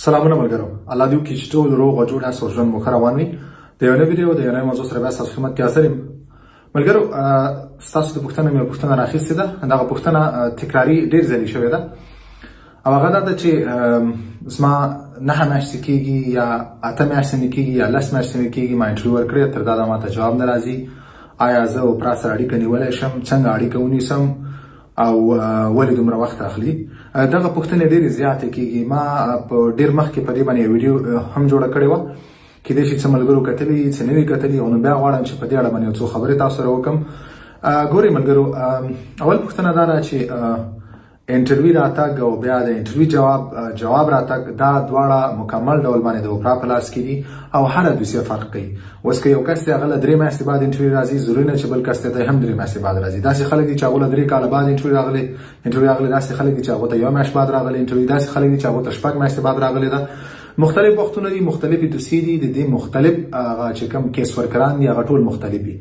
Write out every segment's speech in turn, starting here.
سلامونه ملګرو، الله دې وکړي چې ټول روغ او جوړ یاست او ژوند مو ښه روان وي. د یو نوي ویډیو د یو نوي موضوع سره بیا ستاسو خدمت کې حاضر یم. ملګرو، ستاسو د پوښتنه مې پوښتنه راخیستې ده، دغه پوښتنه تکراري ډېر ځلې شوې ده او هغه دا ده چې زما 9 میاشتې کېږي یا 8 میاشتې نه کېږي یا 10 میاشتې نه کېږي ما انټرویو ورکړې، تر دا ماته جواب نه راځي. آیا زه اوپرا سره اړیکه نیولی شم؟ څنګه اړیکه ونیسم او ولې دومره وخت اخلي؟ دغه پوښتنې ډېرې زیاتې کېږي. ما په ډېر مخکې په دې باندې یو ویډیو هم جوړه کړې وه، کیدای شي څه ملګرو کتلي څه نه وي کتلي، او نو بیا غواړم چې په دې اړه باندې یو څو خبرې تاسو سره وکړم. ګورئ ملګرو، اول پوښتنه دا ده چې انټرویو راتګ او بیا د انټرویو جواب راتګ دا دواړه مکمل ډول باندې د اوپرا په لاس کې دي او هره دوسیه فرق کوي. اوس که یو کس دی هغه له 3 میاشتې بعد انټرویو راځي، ضروري نه چې بل کس ته هم 3 میاشتې بعد راځي. داسې خلک دي چې هغو له 3 کاله بعد انټرویو راغلی، داسې خلک دي چې هغو ته 1 میاشت بعد راغلی انټرویو، داسې خلک دي چې هغو ته 6 میاشتې بعد راغلی ده. مختلف وختونه دي، مختلفې دوسیې دي، د دې مختلف چې کوم کیس ورکران دي هغه ټول مختلف دي.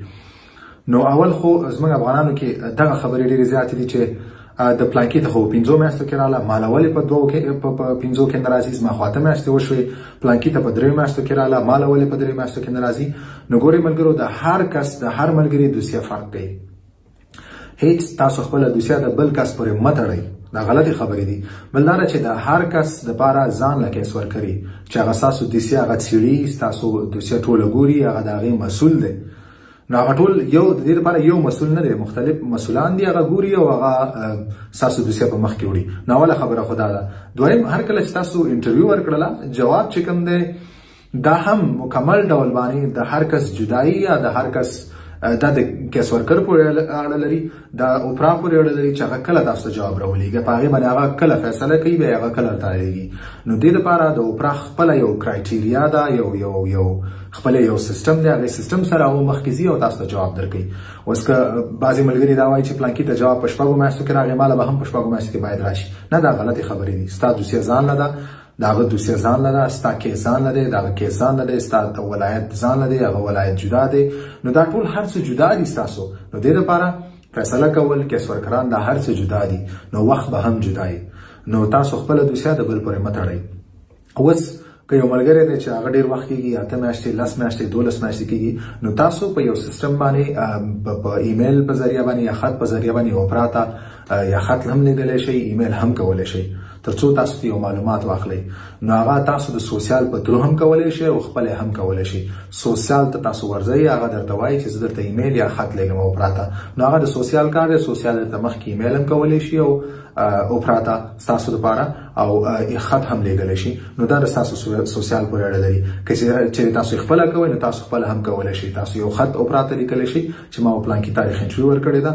نو اول خو زموږ افغانانو کې دغه خبرې ډېرې زیاتې دي چې د پلانکي ته خو 5 میاشتو کې رااله، ماله ولې په 5 کې نه راځي؟ زما خو 8 میاشتې وشوې، پلانکي ته په 3 میاشتو کې رااله، ماله ولې په 3 میاشتو کې نه راځي؟ نو ګورئ ملګرو، د هر کس د هر ملګري دوسیه فرق کوي. هیڅ تاسو خپله دوسیه د بل کس پورې مه تړئ، دا غلطې خبرې دي. بل دا ده چې د هر کس دپاره ځان له کیس ورکوي چې هغه ستاسو دوسیه هغه څېړي، ستاسو دوسیه ټوله ګوري، هغه د هغې مسؤل دی. نو هغه ټول یو د دې لپاره یو مسؤل نه دی، مختلف مسؤلان دي، هغه ګوري او هغه ستاسو دوسیه په مخ کې وړي. نو اوله خبره خو دا ده. دویم، هر کله چې تاسو انټرویو ورکړله، جواب چې کوم دی دا هم مکمل ډول باندې د هر کس جدایي یا د هر کس دا د کیس ورکر پورې اړه لري، دا اوپرا پورې اړه لري چې هغه کله تاسو ته جواب راولېږي، په هغې باندې هغه کله فیصله کوي، بیا هغه کله راټالیږي. نو دې لپاره د اوپرا خپله یو کرایټیریا ده، یو خپل یو سیستم دی، هغې سیستم سره هغه مخکې ځي او تاسو ته جواب درکوي. اوس که بعضې ملګري دا وایي چې پلانکي ته جواب په 6 میاشتو کې راغی، ماله به هم په 6 میاشتو کې باید راشي. نه، دا غلطې خبرې دي. ستا دوسیه ځان نه ده، د هغه دوسیه ځان نه ده، ستا کیس ځان نه دی، د هغه کیس ځان نه دی، ستا ولایت ځان نه دی، هغه ولایت جدا دی. نو دا ټول هر څه جدا دي ستاسو. نو دې لپاره فیصله کول، کیس ورکران، دا هر څه جدا دي. نو وخت به هم جدا وي. نو تاسو خپله دوسیه د بل پورې مه تړئ. اوس که یو ملګری دی چې هغه ډېر وخت کېږي، 8 میاشتې، 10 میاشتې، 12 میاشتې کېږي، نو تاسو په یو سیستم باندې په ایمیل په ذریعه باندې یا خط په ذریعه باندې اوپرا ته یا خط هم لیږلی شئ، ایمیل هم کولی شئ، ترڅو تاسو ته یو معلومات واخلئ. نو هغه تاسو د سوسیال په ترو هم کولی شئ او خپله هم کولی شئ. سوسیال ته تاسو ورځئ، هغه درته وایي چې زه درته ایمیل یا خط لیږم اوپرا ته. نو هغه د سوسیال کار دی، سوسیال درته مخکې ایمیل هم کولی شي او اوپرا ته ستاسو دپاره او خط هم لیږلی شي. نو دا د ستاسو سوسیال پورې اړه لري. که چېرې تاسو خپله کوئ نو تاسو خپله هم کولی شئ. تاسو یو خط اوپرا ته لیکلی شئ چې ما پلانکي تاریخ انټرویو ورکړې ده،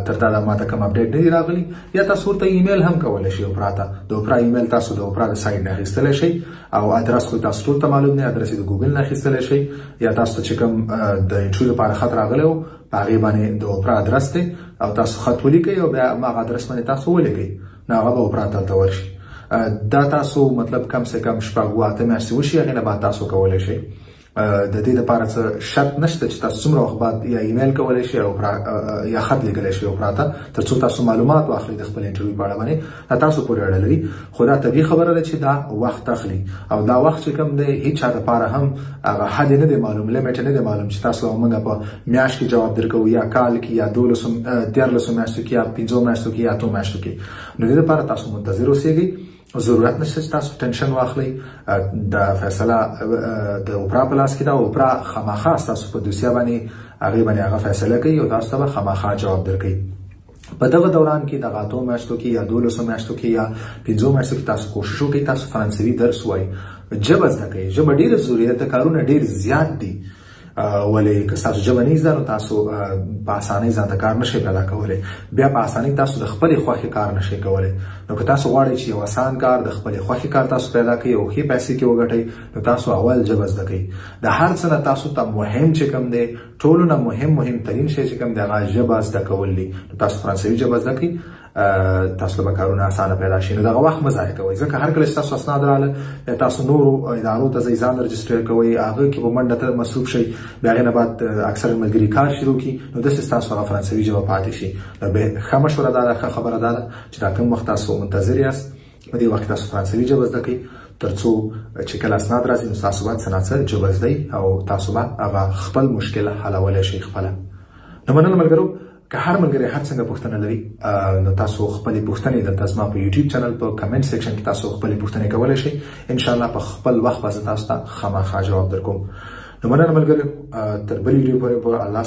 تر دا ماته کوم اپډیټ نه دی راغلی. یا تاسو ورته ایمیل هم کولی شئ اوپرا ته. د اوپرا ایمیل تاسو د اوپرا د سایټ نه اخیستلی شئ او ادرس خو تاسو ټول ته معلوم دی، ادرس یې د ګوګل نه اخیستلی شئ. یا تاسو ته چې کوم د انټرویو لپاره خط راغلی و په هغې باندې د اوپرا ادرس دی او تاسو خط ولیکئ او بیا هماغه ادرس باندې تاسو ولیکئ، نو هغه به اوپرا ته ورشي. دا تاسو مطلب کم سے کم 6-8 میاشتې وشي، هغې نه بعد تاسو کولی شئ. د دې لپاره څه شرط نشته چې تاسو څومره وخت بعد یا ایمیل کولی شئ یا خط لیږلی شئ اوپرا ته، ترڅو تاسو معلومات واخلئ د خپل انټرویو په اړه باندې. دا تاسو پورې اړه لري، خو دا طبیعي خبره ده چې دا وخت اخلي او دا وخت چې کوم دی هیڅ چا دپاره هم هغه حد نه دی معلوم، لیمټ نه دی معلوم چې تاسو موږ په میاشت کې جواب درکوو یا کال کې یا 13 میاشتو کې یا 5 میاشتو کې یا 8 میاشتو کې. نو دې لپاره تاسو منتظر اوسېږئ. ضرورت نشته چې تاسو ټینشن واخلئ. د فیصله د اوپرا په لاس کې ده. اوپرا خامخا ستاسو په دوسیه باندې هغې باندې هغه فیصله کوي او تاسو ته به خامخا جواب درکوي. په دغه دوران کې دغه 8 میاشتو کې یا 12 میاشتو کې یا 5 میاشتو کې تاسو کوشش وکړئ تاسو فرانسوي درس ووایئ، ژبه زده کوئ. ژبه ډېره ضروري ده، کارونه ډېر زیات دي، ولې که ستاسو ژبه نه زده نو تاسو په اسانۍ ځان ته کار نشئ پیدا کولی، بیا په اسانۍ تاسو د خپلې خوښې کار نشئ کولی. نو که تاسو غواړئ چې یو اسان کار د خپلې خوښې کار تاسو پیدا کړئ او ښې پیسې کې وګټئ، نو تاسو اول ژبه زده کوئ. د هر څه نه تاسو ته مهم چې کوم دی، ټولو نه مهم ترین شی چې کوم دی هغه ژبه زده کول دي. نو تاسو فرانسوي ژبه زده کړئ، تاسو به کارونه اسانه پیدا شي. نو دغه وخت مه ضایع کوئ، ځکه هر کله چې تاسو اسناد راغله تاسو نورو ادارو ته ځئ، ځان رجسټر کوئ، هغه کې به منډه ته مصروف شئ، بیا هغې نه بعد اکثر ملګري کار شروع کړي، نو داسې ستاسو هغه فرانسوي ژبه پاتې شي. ښه مشوره دا ده، ښه خبره دا ده چې دا کوم وخت تاسو منتظر یاست په دې وخت تاسو فرانسوي ژبه زده کړئ، ترڅو چې کله اسناد راځي نو تاسو باید څه جوړ او تاسو به هغه خپل مشکل حلولای شئ خپل. نو مننه ملګرو، که هر ملګری هر څنګه پوښتنه لري نو تاسو خپل پوښتنې دلته زما په یوټیوب چینل په کمنټ سیکشن کې تاسو خپل پوښتنې کولای شئ. ان شاء الله په خپل وخت به تاسو ته خامخا جواب درکوم. نو مننه ملګرو، تر بل ویډیو پورې به الله